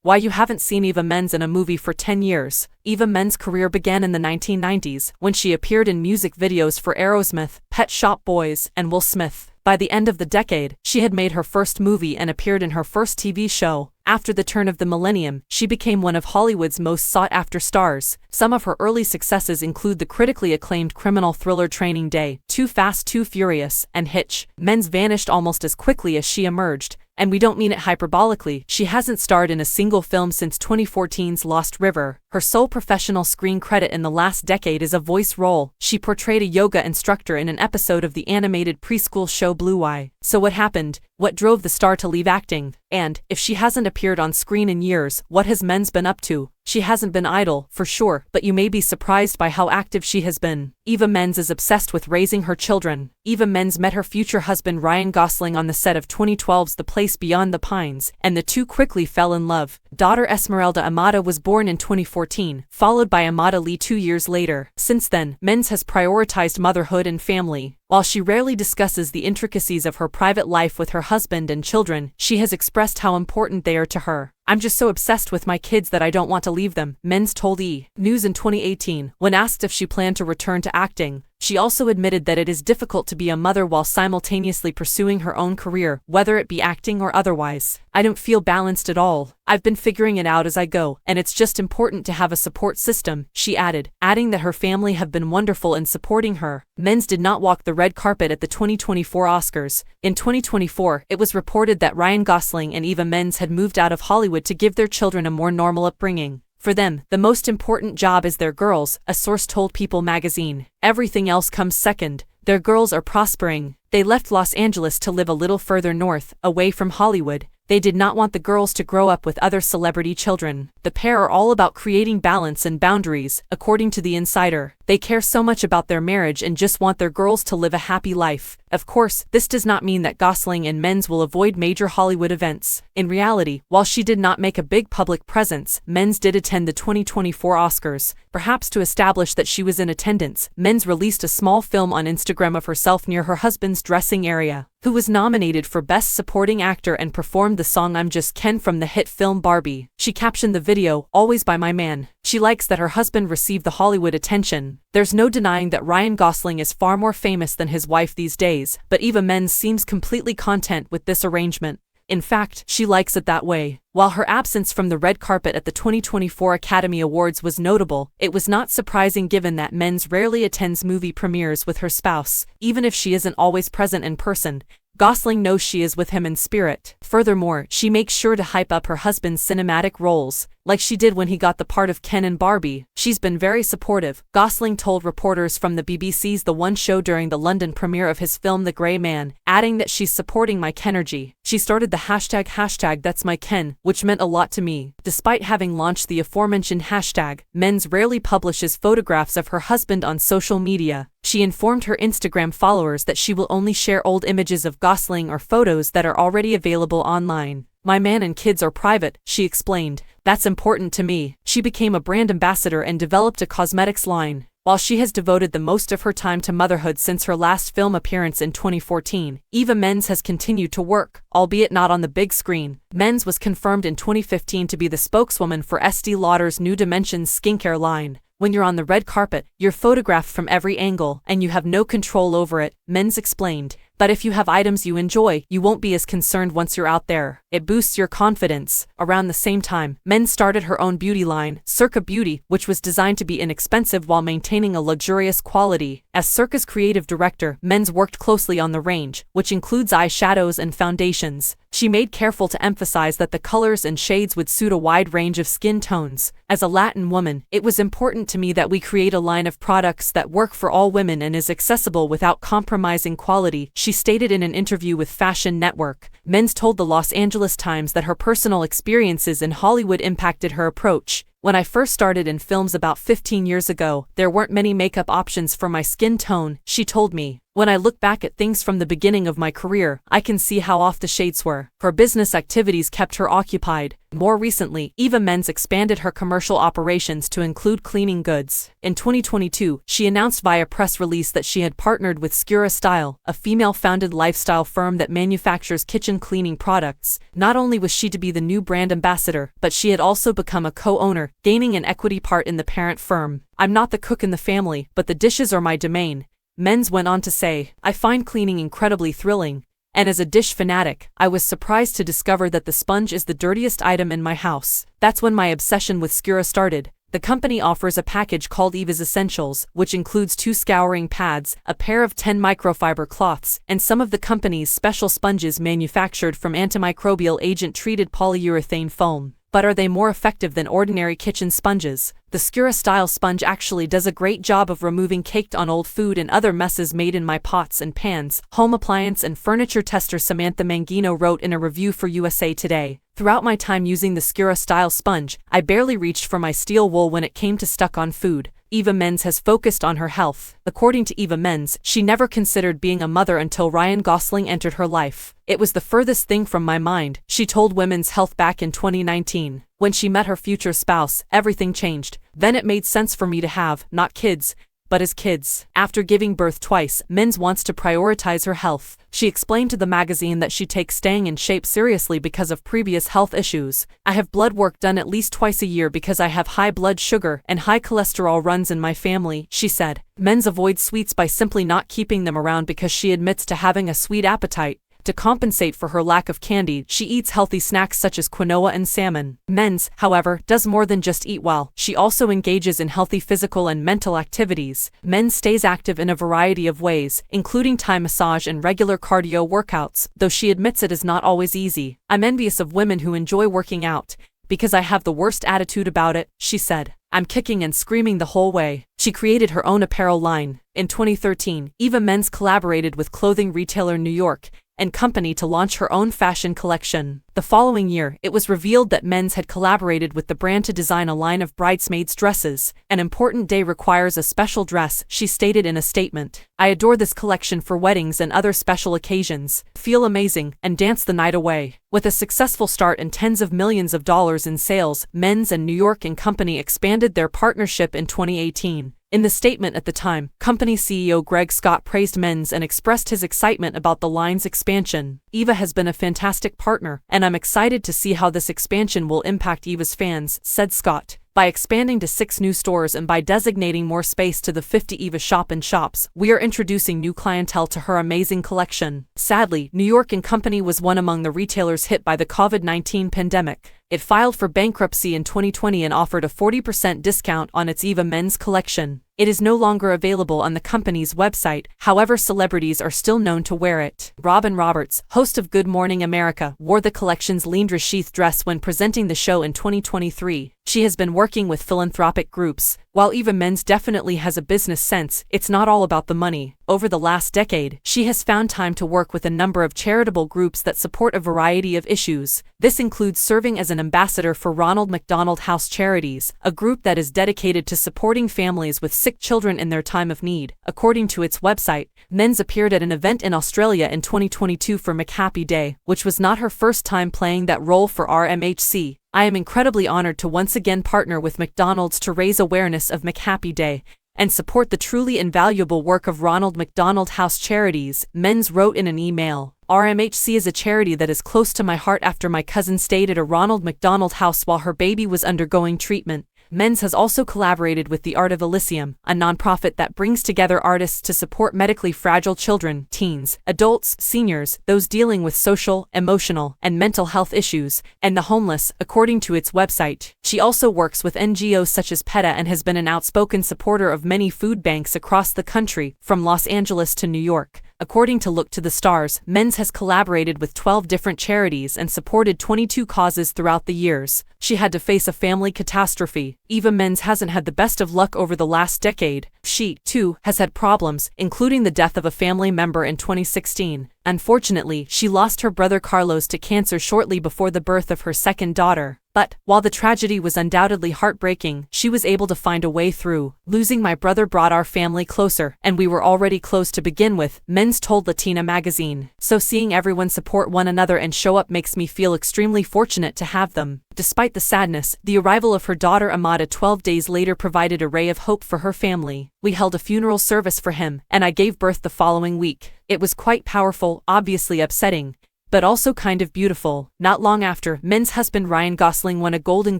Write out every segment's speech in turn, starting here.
Why you haven't seen Eva Mendes in a movie for 10 years. Eva Mendes' career began in the 1990s when she appeared in music videos for Aerosmith, Pet Shop Boys, and Will Smith. By the end of the decade, she had made her first movie and appeared in her first TV show. After the turn of the millennium, she became one of Hollywood's most sought-after stars. Some of her early successes include the critically acclaimed criminal thriller Training Day, Too Fast, Too Furious, and Hitch. Mendes vanished almost as quickly as she emerged, and we don't mean it hyperbolically. She hasn't starred in a single film since 2014's Lost River. Her sole professional screen credit in the last decade is a voice role. She portrayed a yoga instructor in an episode of the animated preschool show Blue Eye. So what happened? What drove the star to leave acting? And, if she hasn't appeared on screen in years, what has Mendes been up to? She hasn't been idle, for sure, but you may be surprised by how active she has been. Eva Mendes is obsessed with raising her children. Eva Mendes met her future husband Ryan Gosling on the set of 2012's The Place Beyond the Pines, and the two quickly fell in love. Daughter Esmeralda Amada was born in 2014, followed by Amada Lee 2 years later. Since then, Mendes has prioritized motherhood and family. While she rarely discusses the intricacies of her private life with her husband and children, she has expressed how important they are to her. "I'm just so obsessed with my kids that I don't want to leave them," Mendes told E! News in 2018. When asked if she planned to return to acting, she also admitted that it is difficult to be a mother while simultaneously pursuing her own career, whether it be acting or otherwise. "I don't feel balanced at all. I've been figuring it out as I go, and it's just important to have a support system," she added, adding that her family have been wonderful in supporting her. Mendes did not walk the red carpet at the 2024 Oscars. In 2024, it was reported that Ryan Gosling and Eva Mendes had moved out of Hollywood to give their children a more normal upbringing. For them, the most important job is their girls, a source told People magazine. Everything else comes second. Their girls are prospering. They left Los Angeles to live a little further north, away from Hollywood. They did not want the girls to grow up with other celebrity children. The pair are all about creating balance and boundaries, according to The Insider. They care so much about their marriage and just want their girls to live a happy life. Of course, this does not mean that Gosling and Mendes will avoid major Hollywood events. In reality, while she did not make a big public presence, Mendes did attend the 2024 Oscars. Perhaps to establish that she was in attendance, Mendes released a small film on Instagram of herself near her husband's dressing area, who was nominated for Best Supporting Actor and performed the song I'm Just Ken from the hit film Barbie. She captioned the video, "Always by my man." She likes that her husband received the Hollywood attention. There's no denying that Ryan Gosling is far more famous than his wife these days, but Eva Mendes seems completely content with this arrangement. In fact, she likes it that way. While her absence from the red carpet at the 2024 Academy Awards was notable, it was not surprising given that Mendes rarely attends movie premieres with her spouse. Even if she isn't always present in person, Gosling knows she is with him in spirit. Furthermore, she makes sure to hype up her husband's cinematic roles, like she did when he got the part of Ken in Barbie. She's been very supportive, Gosling told reporters from the BBC's The One Show during the London premiere of his film The Grey Man, adding that she's supporting my Kenergy. She started the hashtag that's my Ken, which meant a lot to me. Despite having launched the aforementioned hashtag, Mendes rarely publishes photographs of her husband on social media. She informed her Instagram followers that she will only share old images of Gosling or photos that are already available online. "My man and kids are private," she explained. "That's important to me." She became a brand ambassador and developed a cosmetics line. While she has devoted the most of her time to motherhood since her last film appearance in 2014, Eva Mendes has continued to work, albeit not on the big screen. Mendes was confirmed in 2015 to be the spokeswoman for Estee Lauder's New Dimensions skincare line. "When you're on the red carpet, you're photographed from every angle, and you have no control over it," Mendes explained. "But if you have items you enjoy, you won't be as concerned once you're out there. It boosts your confidence." Around the same time, Mendes started her own beauty line, Circa Beauty, which was designed to be inexpensive while maintaining a luxurious quality. As Circa's creative director, Mendes worked closely on the range, which includes eyeshadows and foundations. She made careful to emphasize that the colors and shades would suit a wide range of skin tones. "As a Latin woman, it was important to me that we create a line of products that work for all women and is accessible without compromising quality," she stated in an interview with Fashion Network. Mendes told the Los Angeles Times that her personal experiences in Hollywood impacted her approach. "When I first started in films about 15 years ago, there weren't many makeup options for my skin tone," she told me. When I look back at things from the beginning of my career, I can see how off the shades were. Her business activities kept her occupied. More recently, Eva Mendes expanded her commercial operations to include cleaning goods. In 2022, she announced via press release that she had partnered with Skura Style, a female-founded lifestyle firm that manufactures kitchen cleaning products. Not only was she to be the new brand ambassador, but she had also become a co-owner, gaining an equity part in the parent firm. "I'm not the cook in the family, but the dishes are my domain," Mendes went on to say. "I find cleaning incredibly thrilling. And as a dish fanatic, I was surprised to discover that the sponge is the dirtiest item in my house. That's when my obsession with Skura started." The company offers a package called Eva's Essentials, which includes 2 scouring pads, a pair of 10 microfiber cloths, and some of the company's special sponges manufactured from antimicrobial agent-treated polyurethane foam. But are they more effective than ordinary kitchen sponges? The Skura Style sponge actually does a great job of removing caked on old food and other messes made in my pots and pans, home appliance and furniture tester Samantha Mangino wrote in a review for USA Today. "Throughout my time using the Skura Style sponge, I barely reached for my steel wool when it came to stuck on food." Eva Mendes has focused on her health. According to Eva Mendes, she never considered being a mother until Ryan Gosling entered her life. "It was the furthest thing from my mind," she told Women's Health back in 2019. When she met her future spouse, everything changed. "Then it made sense for me to have, not kids, but as kids." After giving birth twice, Mendes wants to prioritize her health. She explained to the magazine that she takes staying in shape seriously because of previous health issues. "I have blood work done at least twice a year because I have high blood sugar and high cholesterol runs in my family," she said. Mendes avoids sweets by simply not keeping them around because she admits to having a sweet appetite. To compensate for her lack of candy, she eats healthy snacks such as quinoa and salmon. Mendes, however, does more than just eat well. She also engages in healthy physical and mental activities. Mendes stays active in a variety of ways, including Thai massage and regular cardio workouts, though she admits it is not always easy. "I'm envious of women who enjoy working out, because I have the worst attitude about it," she said. "I'm kicking and screaming the whole way." She created her own apparel line. In 2013, Eva Mendes collaborated with clothing retailer New York and Company to launch her own fashion collection. The following year, it was revealed that Mendes had collaborated with the brand to design a line of bridesmaids' dresses. "An important day requires a special dress," she stated in a statement. "I adore this collection for weddings and other special occasions. Feel amazing, and dance the night away." With a successful start and tens of millions of dollars in sales, Mendes and New York and Company expanded their partnership in 2018. In the statement at the time, company CEO Greg Scott praised Mendes and expressed his excitement about the line's expansion. "Eva has been a fantastic partner, and I'm excited to see how this expansion will impact Eva's fans," said Scott. "By expanding to 6 new stores and by designating more space to the 50 Eva shop-in-shops, we are introducing new clientele to her amazing collection." Sadly, New York and Company was one among the retailers hit by the COVID-19 pandemic. It filed for bankruptcy in 2020 and offered a 40% discount on its Eva Men's collection. It is no longer available on the company's website, however celebrities are still known to wear it. Robin Roberts, host of Good Morning America, wore the collection's Leandra sheath dress when presenting the show in 2023. She has been working with philanthropic groups. While Eva Mendes definitely has a business sense, it's not all about the money. Over the last decade, she has found time to work with a number of charitable groups that support a variety of issues. This includes serving as an ambassador for Ronald McDonald House Charities, a group that is dedicated to supporting families with sick children in their time of need. According to its website, Mendes appeared at an event in Australia in 2022 for McHappy Day, which was not her first time playing that role for RMHC. "I am incredibly honored to once again partner with McDonald's to raise awareness of McHappy Day and support the truly invaluable work of Ronald McDonald House Charities," Mendes wrote in an email. "RMHC is a charity that is close to my heart after my cousin stayed at a Ronald McDonald House while her baby was undergoing treatment." Mendes has also collaborated with the Art of Elysium, a nonprofit that brings together artists to support medically fragile children, teens, adults, seniors, those dealing with social, emotional, and mental health issues, and the homeless, according to its website. She also works with NGOs such as PETA and has been an outspoken supporter of many food banks across the country, from Los Angeles to New York. According to Look to the Stars, Mendes has collaborated with 12 different charities and supported 22 causes throughout the years. She had to face a family catastrophe. Eva Mendes hasn't had the best of luck over the last decade. She, too, has had problems, including the death of a family member in 2016. Unfortunately, she lost her brother Carlos to cancer shortly before the birth of her second daughter. But But, while the tragedy was undoubtedly heartbreaking, she was able to find a way through. Losing my brother brought our family closer, and we were already close to begin with, Men's told Latina magazine. So seeing everyone support one another and show up makes me feel extremely fortunate to have them. Despite the sadness, the arrival of her daughter Amada 12 days later provided a ray of hope for her family. We held a funeral service for him, and I gave birth the following week. It was quite powerful, obviously upsetting, but also kind of beautiful. Not long after, Men's husband Ryan Gosling won a Golden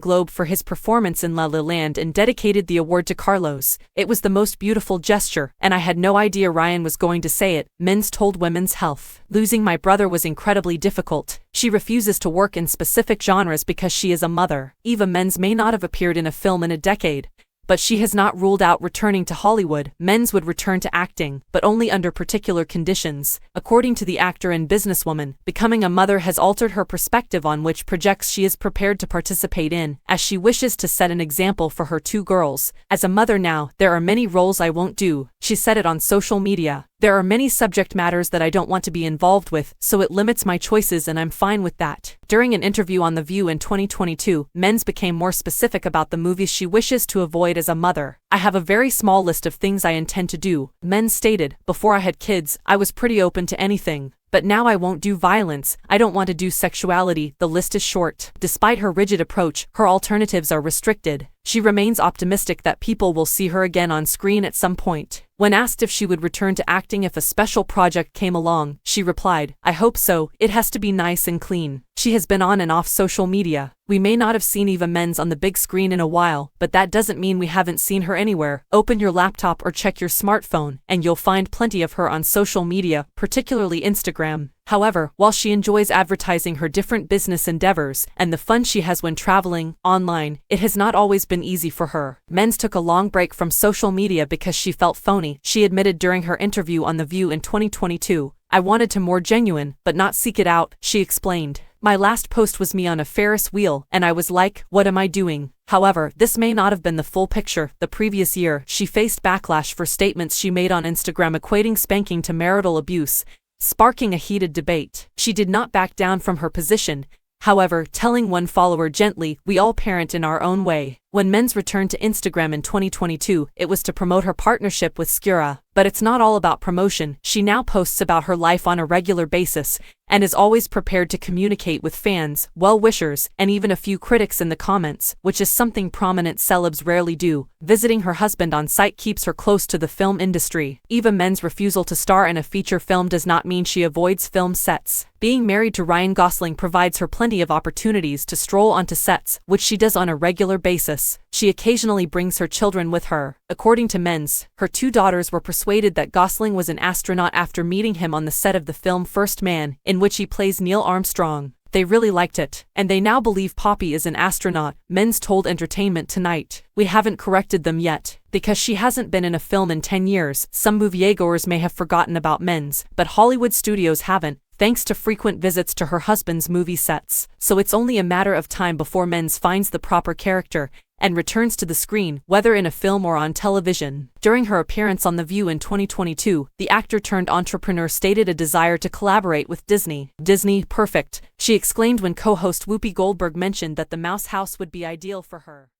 Globe for his performance in La La Land and dedicated the award to Carlos. It was the most beautiful gesture, and I had no idea Ryan was going to say it, Men's told Women's Health. Losing my brother was incredibly difficult. She refuses to work in specific genres because she is a mother. Eva Mendes may not have appeared in a film in a decade, but she has not ruled out returning to Hollywood. Mendes would return to acting, but only under particular conditions. According to the actor and businesswoman, becoming a mother has altered her perspective on which projects she is prepared to participate in, as she wishes to set an example for her two girls. As a mother now, there are many roles I won't do, she said it on social media. There are many subject matters that I don't want to be involved with, so it limits my choices and I'm fine with that. During an interview on The View in 2022, Mendes became more specific about the movies she wishes to avoid as a mother. I have a very small list of things I intend to do, Mendes stated. Before I had kids, I was pretty open to anything. But now I won't do violence, I don't want to do sexuality, the list is short. Despite her rigid approach, her alternatives are restricted. She remains optimistic that people will see her again on screen at some point. When asked if she would return to acting if a special project came along, she replied, "I hope so, it has to be nice and clean." She has been on and off social media. We may not have seen Eva Mendes on the big screen in a while, but that doesn't mean we haven't seen her anywhere. Open your laptop or check your smartphone, and you'll find plenty of her on social media, particularly Instagram. However, while she enjoys advertising her different business endeavors and the fun she has when traveling online, it has not always been easy for her. Mendes took a long break from social media because she felt phony. She admitted during her interview on The View in 2022, "I wanted to more genuine, but not seek it out," she explained. "My last post was me on a Ferris wheel, and I was like, what am I doing?" However, this may not have been the full picture. The previous year, she faced backlash for statements she made on Instagram equating spanking to marital abuse, sparking a heated debate. She did not back down from her position, however, telling one follower gently, "We all parent in our own way." When Mendes returned to Instagram in 2022, it was to promote her partnership with Skura. But it's not all about promotion. She now posts about her life on a regular basis, and is always prepared to communicate with fans, well-wishers, and even a few critics in the comments, which is something prominent celebs rarely do. Visiting her husband on site keeps her close to the film industry. Eva Mendes' refusal to star in a feature film does not mean she avoids film sets. Being married to Ryan Gosling provides her plenty of opportunities to stroll onto sets, which she does on a regular basis. She occasionally brings her children with her. According to Mendes, her two daughters were persuaded that Gosling was an astronaut after meeting him on the set of the film First Man, in which he plays Neil Armstrong. They really liked it, and they now believe Poppy is an astronaut, Mendes told Entertainment Tonight. "We haven't corrected them yet, because she hasn't been in a film in 10 years. Some moviegoers may have forgotten about Mendes, but Hollywood studios haven't, thanks to frequent visits to her husband's movie sets. So it's only a matter of time before Mendes finds the proper character and returns to the screen, whether in a film or on television." During her appearance on The View in 2022, the actor-turned-entrepreneur stated a desire to collaborate with Disney. "Disney, perfect," she exclaimed when co-host Whoopi Goldberg mentioned that the Mouse House would be ideal for her.